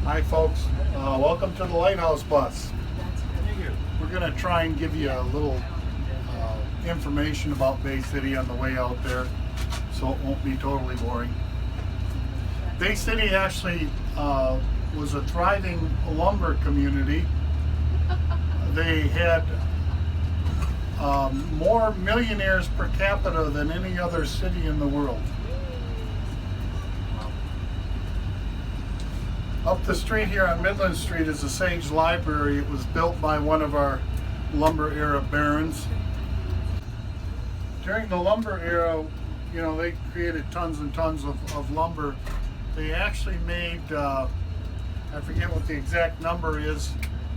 Hi folks, welcome to the Lighthouse bus. We're going to try and give you a little information about Bay City on the way out there, so it won't be totally boring. Bay City actually was a thriving lumber community. They had more millionaires per capita than any other city in the world. Up the street here on Midland Street is the Sage Library. It was built by one of our lumber era barons. During the lumber era, you know, they created tons and tons of lumber. They actually made, I forget what the exact number is,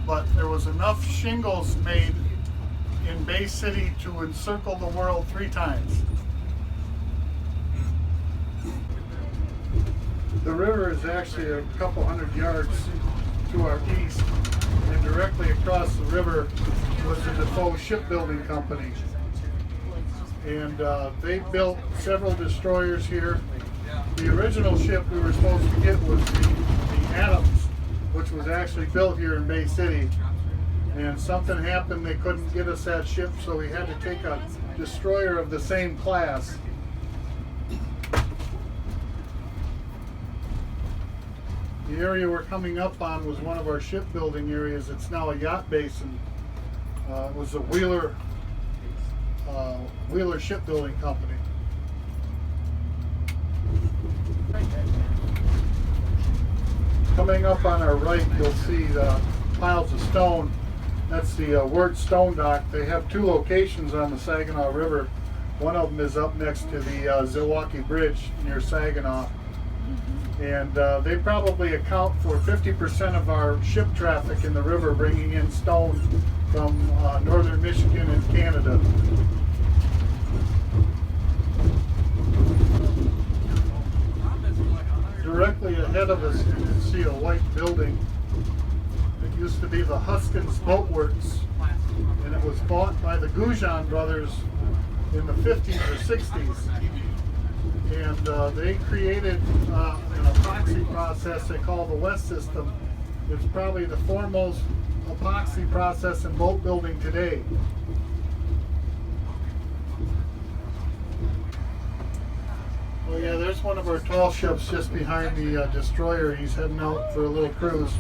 but there was enough shingles made in Bay City to encircle the world 3 times. The river is actually a couple hundred yards to our east, and directly across the river was the Defoe Shipbuilding Company. And they built several destroyers here. The original ship we were supposed to get was the Adams, which was actually built here in Bay City. And something happened, they couldn't get us that ship, so we had to take a destroyer of the same class. The area we're coming up on was one of our shipbuilding areas. It's now a yacht basin. It was a Wheeler Shipbuilding Company. Coming up on our right, you'll see the piles of stone. That's the Wirt Stone Dock. They have 2 locations on the Saginaw River. One of them is up next to the Zilwaukee Bridge near Saginaw. And they probably account for 50% of our ship traffic in the river, bringing in stone from northern Michigan and Canada. Directly ahead of us, you can see a white building. It used to be the Huskins Boat Works, and it was bought by the Goujon brothers in the 50s or 60s. And they created an epoxy process they call the West System. It's probably the foremost epoxy process in boat building today. Oh yeah, there's one of our tall ships just behind the destroyer. He's heading out for a little cruise.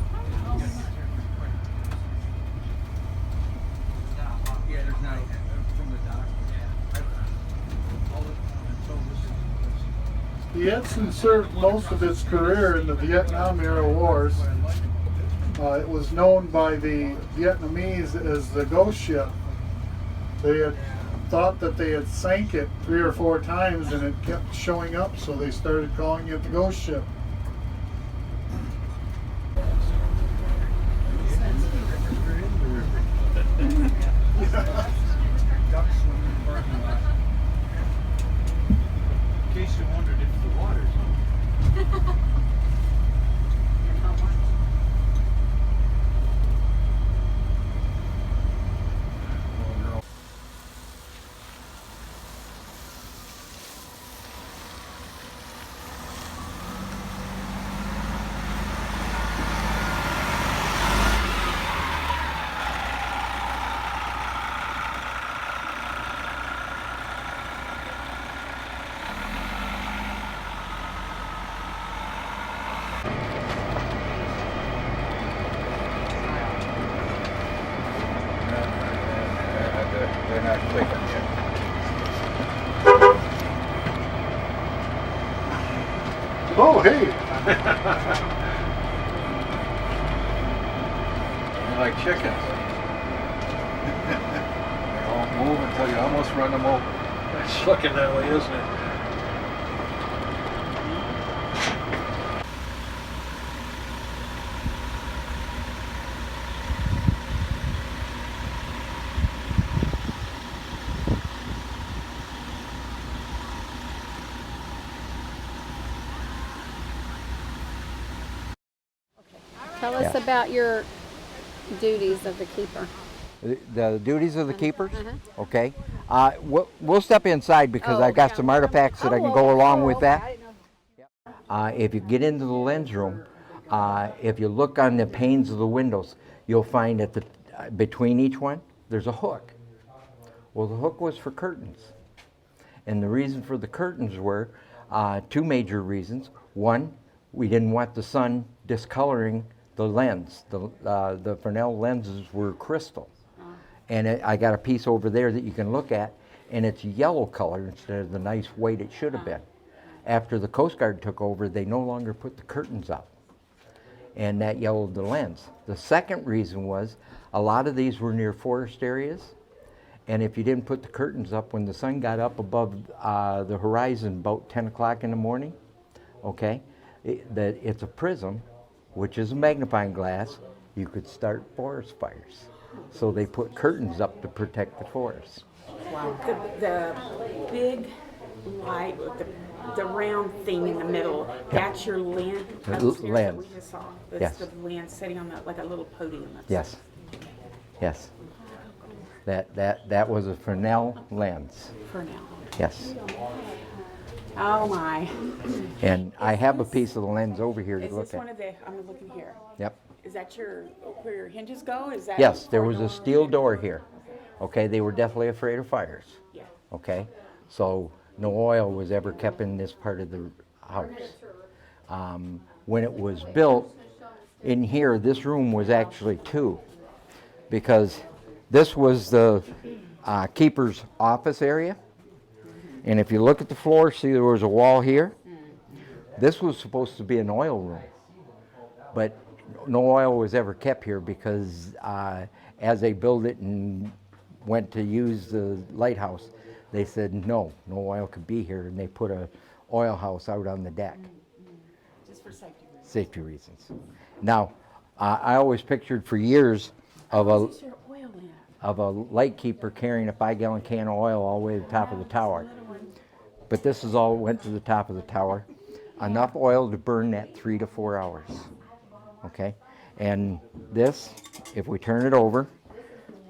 The Edson served most of its career in the Vietnam era wars. It was known by the Vietnamese as the ghost ship. They had thought that they had sank it 3 or 4 times and it kept showing up, so they started calling it the ghost ship. In case you wondered if the water's on. They're not clicking yet. Oh, hey! They're like chickens. They won't move until you almost run them over. It's looking that way, isn't it? Tell us about your duties of the keeper. The duties of the keepers? Okay. We'll step inside because I've got some artifacts that I can go along with that. If you get into the lens room, If you look on the panes of the windows, you'll find that between each one, there's a hook. Well, the hook was for curtains. And the reason for the curtains were two major reasons. One, we didn't want the sun discoloring the lens. The Fresnel lenses were crystal. And I got a piece over there that you can look at, and it's yellow color instead of the nice white it should have been. After the Coast Guard took over, they no longer put the curtains up, and that yellowed the lens. The second reason was a lot of these were near forest areas, and if you didn't put the curtains up when the sun got up above the horizon about 10 o'clock in the morning, okay, it's a prism, which is a magnifying glass, you could start forest fires. So they put curtains up to protect the forest. Wow. The big light with the round thing in the middle, that's your lens upstairs that we just saw. That's Yes. the lens sitting on like a little podium. Yes. Yes. That was a Fresnel lens. For now. Yes. Oh my. And I have a piece of the lens over here to Is look this one at. of the, I'm looking here. Yep. Is that where your hinges go? Is that? Yes, there was a steel door here. Okay, they were definitely afraid of fires. Yeah. Okay, so no oil was ever kept in this part of the house. When it was built, in here, this room was actually two, because this was the keeper's office area. And if you look at the floor, see there was a wall here. This was supposed to be an oil room, but no oil was ever kept here because as they built it and went to use the lighthouse, they said no oil could be here, and they put a oil house out on the deck. Just for safety reasons. Safety reasons. Now, I always pictured for years of Is this your oil lamp? a light keeper carrying a 5-gallon can of oil all the way to the top of the tower. But this is all went to the top of the tower. Enough oil to burn that 3 to 4 hours. Okay? And this, if we turn it over,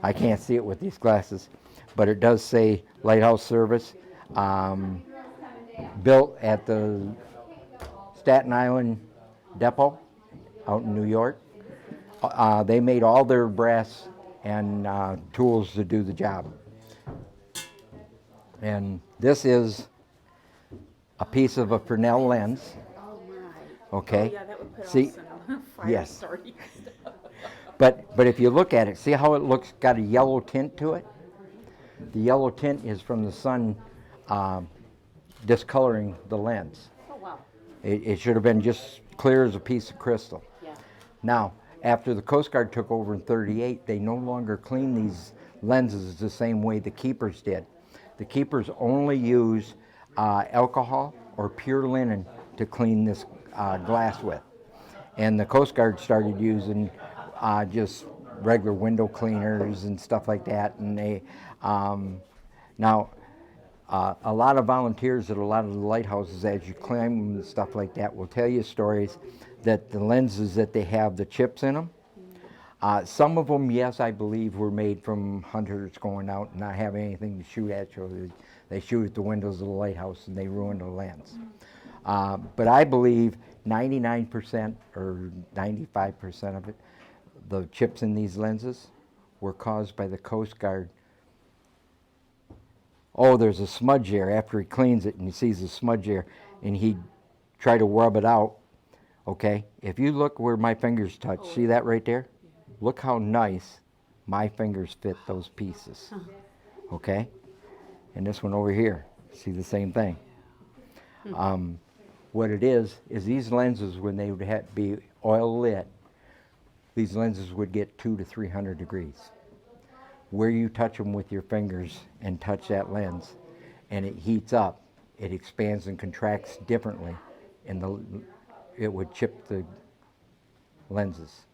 I can't see it with these glasses, but it does say Lighthouse Service, built at the Staten Island Depot out in New York. They made all their brass and tools to do the job. And this is a piece of a Fresnel lens. Oh my. Okay. Oh, yeah, that would put See, off some fire yes. starting. but if you look at it, see how it looks, got a yellow tint to it? The yellow tint is from the sun discoloring the lens. Oh wow. It should have been just clear as a piece of crystal. Yeah. Now, after the Coast Guard took over in '38, they no longer clean these lenses the same way the keepers did. The keepers only use alcohol or pure linen to clean this glass with. And the Coast Guard started using just regular window cleaners and stuff like that. And they, now, a lot of volunteers at a lot of the lighthouses, as you climb them and stuff like that, will tell you stories that the lenses that they have, the chips in them, some of them, yes, I believe, were made from hunters going out and not having anything to shoot at you. They shoot at the windows of the lighthouse and they ruin the lens. But I believe 99% or 95% of it, the chips in these lenses, were caused by the Coast Guard. Oh, there's a smudge there after he cleans it and he sees the smudge there and he'd try to rub it out. Okay, if you look where my fingers touch, see that right there? Look how nice my fingers fit those pieces. Okay, and this one over here, see the same thing. What it is these lenses, when they would be oil lit, these lenses would get 200 to 300 degrees. Where you touch them with your fingers and touch that lens, and it heats up, it expands and contracts differently, and it would chip the lenses.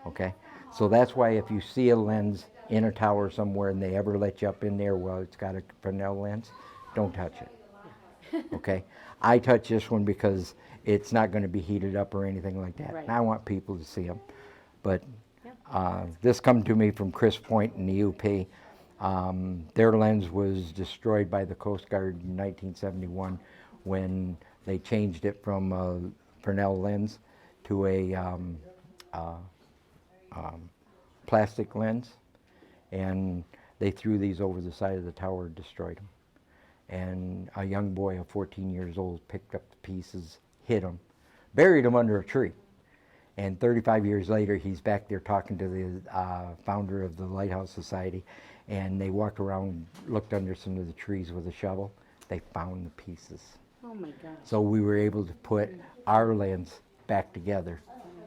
Okay, so that's why if you see a lens in a tower somewhere and they ever let you up in there, well, it's got a Fresnel lens, don't touch it. Okay, I touch this one because it's not going to be heated up or anything like that. Right. And I want people to see them. But this come to me from Chris Point in the UP. Their lens was destroyed by the Coast Guard in 1971 when they changed it from a Fresnel lens to a plastic lens, and they threw these over the side of the tower and destroyed them. And a young boy of 14 years old picked up the pieces, hid them, buried them under a tree. And 35 years later, he's back there talking to the founder of the Lighthouse Society, and they walked around, looked under some of the trees with a shovel. They found the pieces. Oh my gosh. So we were able to put our lens back together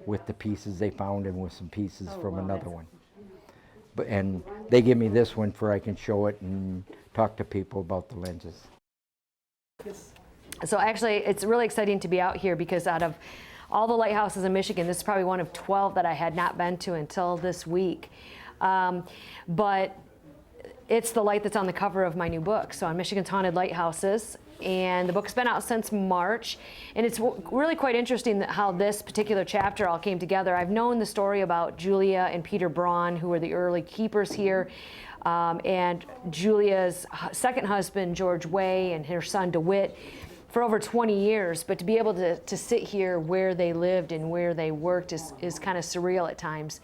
with the pieces they found and with some pieces from another one. But, and they give me this one for I can show it and talk to people about the lenses. So actually, it's really exciting to be out here because out of all the lighthouses in Michigan, this is probably one of 12 that I had not been to until this week. But it's the light that's on the cover of my new book, so on Michigan's Haunted Lighthouses. And the book's been out since March, and it's really quite interesting that how this particular chapter all came together. I've known the story about Julia and Peter Braun, who were the early keepers here, and Julia's second husband, George Way, and her son, DeWitt, for over 20 years. But to be able to sit here where they lived and where they worked is kind of surreal at times.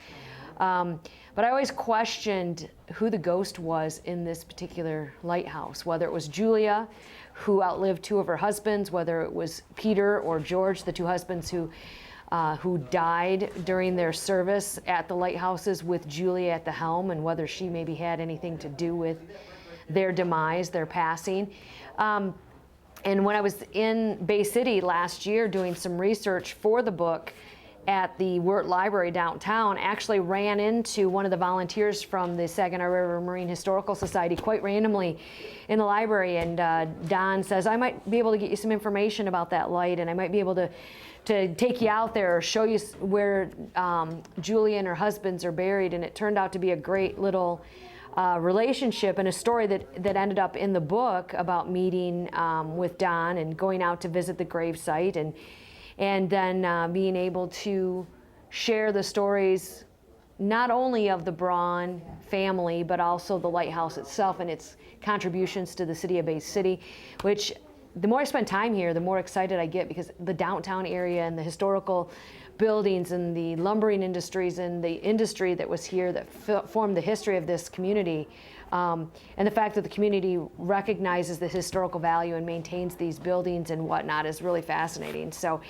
But I always questioned who the ghost was in this particular lighthouse, whether it was Julia, who outlived two of her husbands, whether it was Peter or George, the two husbands who died during their service at the lighthouses with Julia at the helm, and whether she maybe had anything to do with their demise, their passing. And when I was in Bay City last year doing some research for the book at the Wirt Library downtown, actually ran into one of the volunteers from the Saginaw River Marine Historical Society quite randomly in the library, and Don says, I might be able to get you some information about that light, and I might be able to take you out there or show you where Julia and her husbands are buried. And it turned out to be a great little relationship and a story that ended up in the book about meeting with Don and going out to visit the grave site, and then being able to share the stories not only of the Braun family, but also the lighthouse itself and its contributions to the city of Bay City, which the more I spend time here, the more excited I get, because the downtown area and the historical buildings and the lumbering industries and the industry that was here that formed the history of this community, and the fact that the community recognizes the historical value and maintains these buildings and whatnot is really fascinating. So,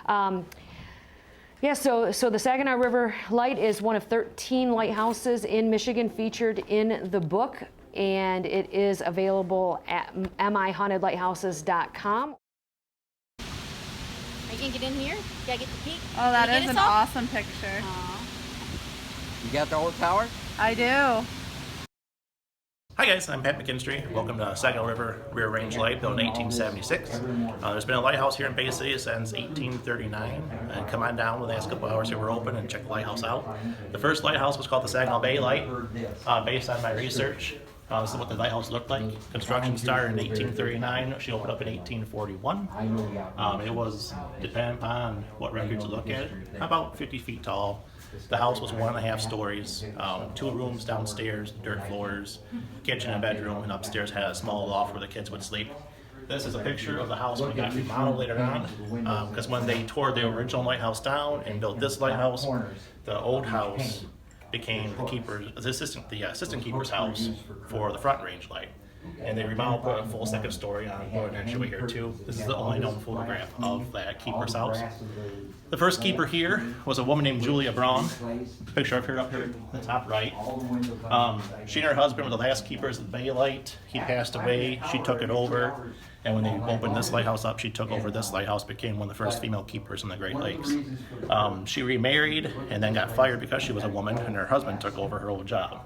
yeah, so the Saginaw River Light is one of 13 lighthouses in Michigan featured in the book, and it is available at mihauntedlighthouses.com. Are you gonna get in here? Gotta get the peek. Oh, that Can you is get an us all? awesome picture. You got the whole tower? I do. Hi guys, I'm Pat McKinstry. Welcome to Saginaw River Rear Range Light, built in 1876. There's been a lighthouse here in Bay City since 1839. And come on down, the last couple hours here we're open, and check the lighthouse out. The first lighthouse was called the Saginaw Bay Light, based on my research. This is what the lighthouse looked like. Construction started in 1839. She opened up in 1841. It was, depending upon what records you look at, about 50 feet tall. The house was 1.5 stories, 2 rooms downstairs, dirt floors, kitchen and bedroom, and upstairs had a small loft where the kids would sleep. This is a picture of the house when it got remodeled later on, because when they tore the original lighthouse down and built this lighthouse, the old house became the assistant keeper's house for the front range light. And they remodeled, put a full second story on, and then show you here too. This is the only known photograph of that keeper's house. The first keeper here was a woman named Julia Braun. Picture of her up here in the top right. She and her husband were the last keepers of the Bay Light. He passed away, she took it over. And when they opened this lighthouse up, she took over this lighthouse, became one of the first female keepers in the Great Lakes. She remarried and then got fired because she was a woman, and her husband took over her old job.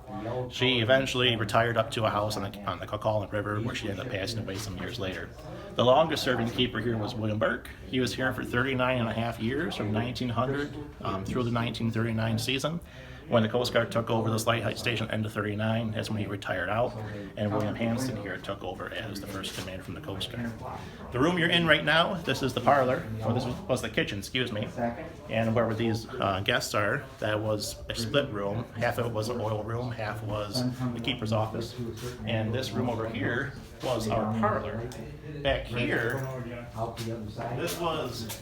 She eventually retired up to a house on the Saginaw River, where she ended up passing away some years later. The longest serving keeper here was William Burke. He was here for 39.5 years, from 1900 through the 1939 season. When the Coast Guard took over this light station end of 39, that's when he retired out, and William Hanston here took over as the first commander from the Coast Guard. The room you're in right now, this is the parlor, or this was the kitchen, excuse me, and where these guests are, that was a split room. Half of it was an oil room, half was the keeper's office, and this room over here was our parlor. Back here, this was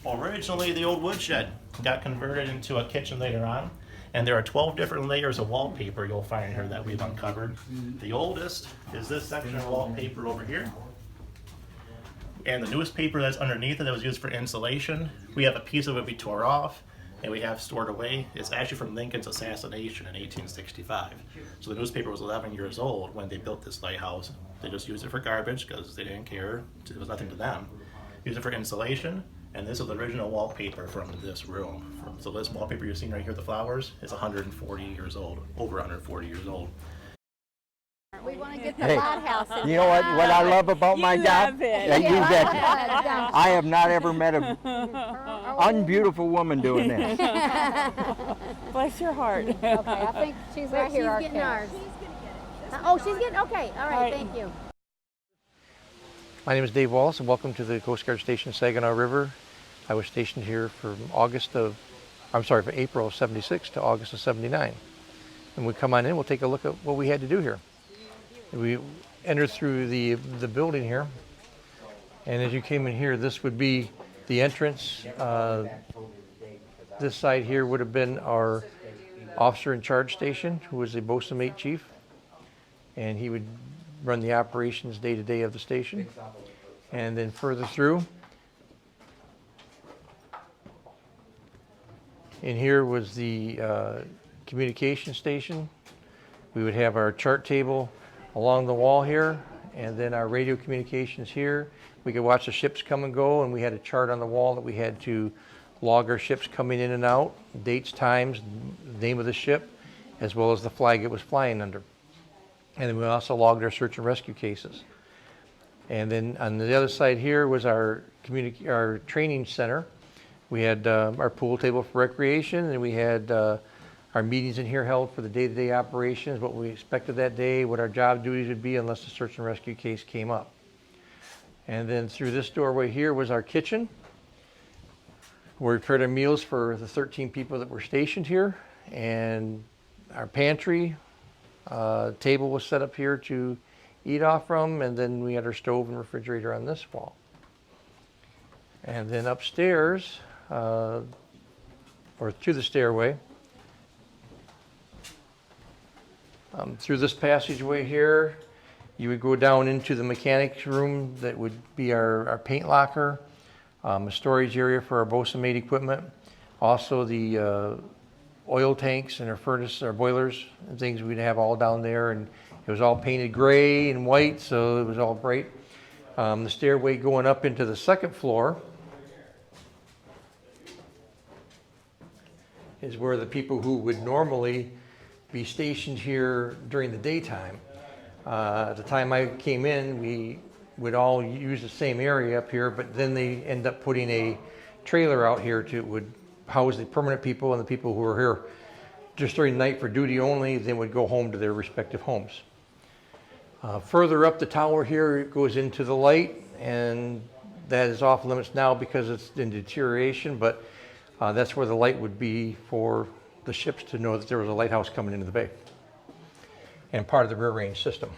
Originally, the old woodshed got converted into a kitchen later on, and there are 12 different layers of wallpaper you'll find here that we've uncovered. The oldest is this section of wallpaper over here, and the newspaper that's underneath it that was used for insulation. We have a piece of it we tore off, and we have stored away. It's actually from Lincoln's assassination in 1865. So the newspaper was 11 years old when they built this lighthouse. They just used it for garbage because they didn't care. It was nothing to them. Used it for insulation. And this is the original wallpaper from this room. So this wallpaper you're seeing right here, the flowers, is 140 years old, over 140 years old. We want to get the Hey, lighthouse in you know what I love about my job? love it. Yeah, you bet. Yeah. I have not ever met an unbeautiful woman doing this. Bless your heart. Okay, I think she's right here. She's getting ours. Oh, she's getting, okay, all right, thank you. My name is Dave Wallace and welcome to the Coast Guard Station Saginaw River. I was stationed here from April of 76 to August of 79. And we come on in, we'll take a look at what we had to do here. We entered through the building here, and as you came in here, this would be the entrance. This side here would have been our officer in charge station, who was the bosun mate chief, and he would run the operations day to day of the station. And then further through, in here was the communication station. We would have our chart table along the wall here, and then our radio communications here. We could watch the ships come and go, and we had a chart on the wall that we had to log our ships coming in and out, dates, times, name of the ship, as well as the flag it was flying under. And then we also logged our search and rescue cases. And then on the other side here was our training center. We had our pool table for recreation, and we had our meetings in here held for the day-to-day operations, what we expected that day, what our job duties would be unless the search and rescue case came up. And then through this doorway here was our kitchen, where we prepared our meals for the 13 people that were stationed here, and our pantry. Table was set up here to eat off from, and then we had our stove and refrigerator on this wall. And then upstairs, or to the stairway, through this passageway here, you would go down into the mechanics room that would be our paint locker, a storage area for our bosun mate equipment, also the oil tanks and our furnace, our boilers and things we'd have all down there, and it was all painted gray and white, so it was all bright. The stairway going up into the second floor is where the people who would normally be stationed here during the daytime. At the time I came in, we would all use the same area up here, but then they end up putting a trailer out here would house the permanent people, and the people who were here just during the night for duty only, then would go home to their respective homes. Further up the tower here, it goes into the light, and that is off limits now because it's in deterioration, but that's where the light would be for the ships to know that there was a lighthouse coming into the bay and part of the rear range system.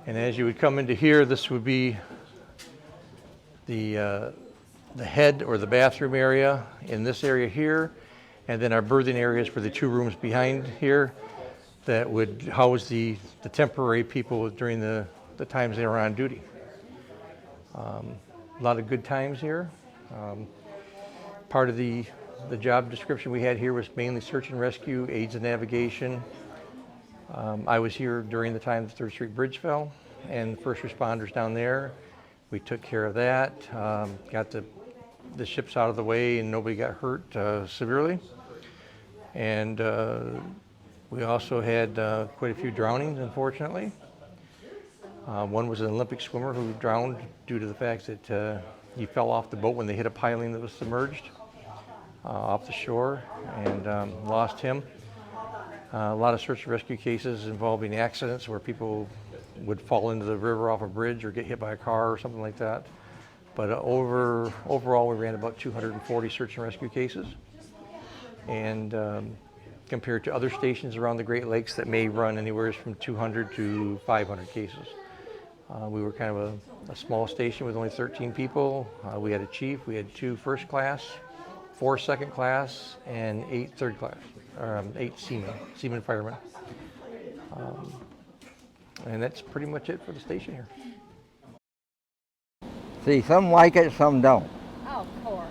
And as you would come into here, this would be the head or the bathroom area in this area here, and then our berthing areas for the two rooms behind here that would house the temporary people during the times they were on duty. A lot of good times here. Part of the job description we had here was mainly search and rescue, aids and navigation. I was here during the time the 3rd Street Bridge fell, and first responders down there. We took care of that, got the ships out of the way, and nobody got hurt severely. And we also had quite a few drownings, unfortunately. One was an Olympic swimmer who drowned due to the fact that he fell off the boat when they hit a piling that was submerged off the shore, and lost him. A lot of search and rescue cases involving accidents where people would fall into the river off a bridge or get hit by a car or something like that. But overall, we ran about 240 search and rescue cases. And compared to other stations around the Great Lakes that may run anywhere from 200 to 500 cases. We were kind of a small station with only 13 people. We had a chief, we had 2 first class, 4 second class, and 8 third class, 8 seamen firemen. And that's pretty much it for the station here. See, some like it, some don't. Oh, of course.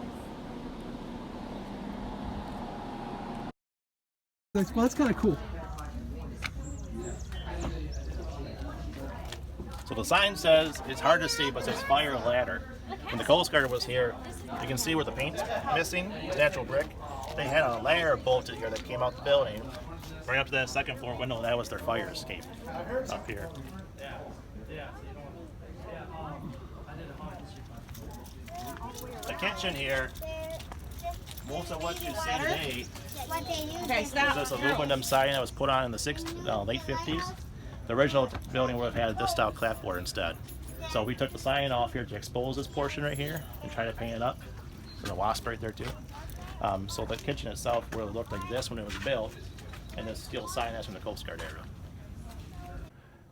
Well, that's kind of cool. So the sign says, it's hard to see, but it says fire ladder. When the Coast Guard was here, you can see where the paint's missing, it's natural brick. They had a ladder bolted here that came out the building, right up to that second floor window. That was their fire escape up here. The kitchen here, most of what you see today is this aluminum siding that was put on in the late 50s. The original building would have had this style clapboard instead. So we took the siding off here to expose this portion right here and try to paint it up. There's a wasp right there too. So the kitchen itself would have looked like this when it was built, and this steel siding is from the Coast Guard era.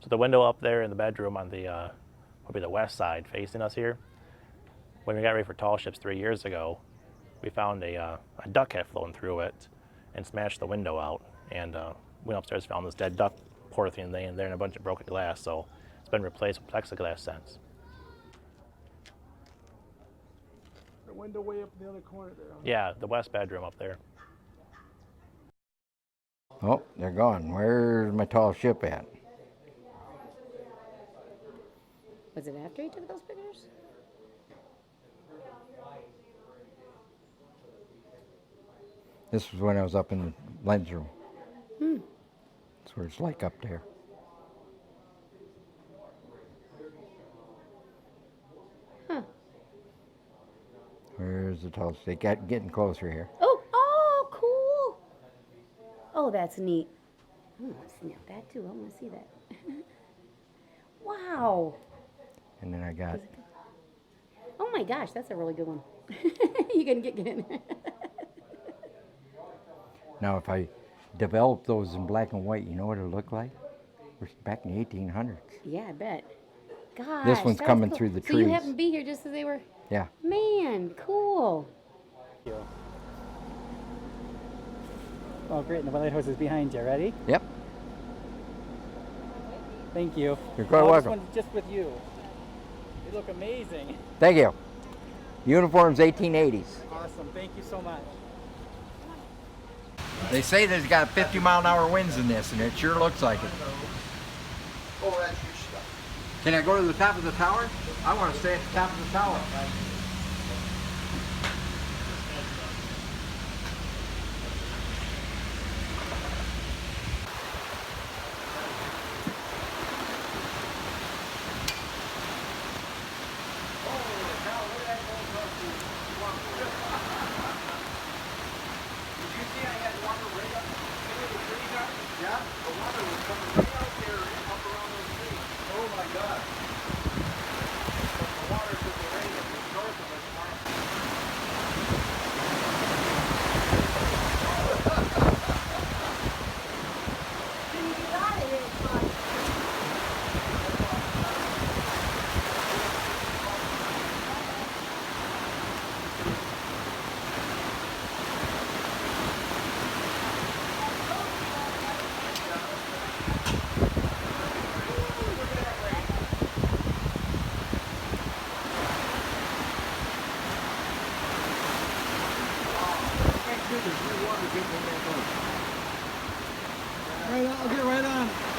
So the window up there in the bedroom on the would be the west side facing us here. When we got ready for tall ships 3 years ago, we found a duck had flown through it and smashed the window out. And went upstairs, found this dead duck poor thing in there and a bunch of broken glass. So it's been replaced with plexiglass since. The window way up in the other corner there. Yeah, the west bedroom up there. Oh, they're gone. Where's my tall ship at? Was it after he took those pictures? This was when I was up in the lens room. That's what it's like up there. Huh. Where's the tall ship? Getting closer here. Oh, cool. Oh, that's neat. I want to snap that too. I want to see that. Wow. And then I got... Oh my gosh, that's a really good one. You can get in. Now, if I develop those in black and white, you know what it'll look like? We're back in the 1800s. Yeah, I bet. Gosh, This one's that was coming cool. through the So you trees. happened to be here just as they were? Yeah. Man, cool. Oh, great. And the lighthouse is behind you. Ready? Yep. Thank you. You're quite Oh, welcome. This one's just with you. They look amazing. Thank you. Uniforms 1880s. Awesome. Thank you so much. They say there's got 50-mile-an-hour winds in this, and it sure looks like it. Oh, that's your stuff. Can I go to the top of the tower? I want to stay at the top of the tower. Right on, I'll get right on.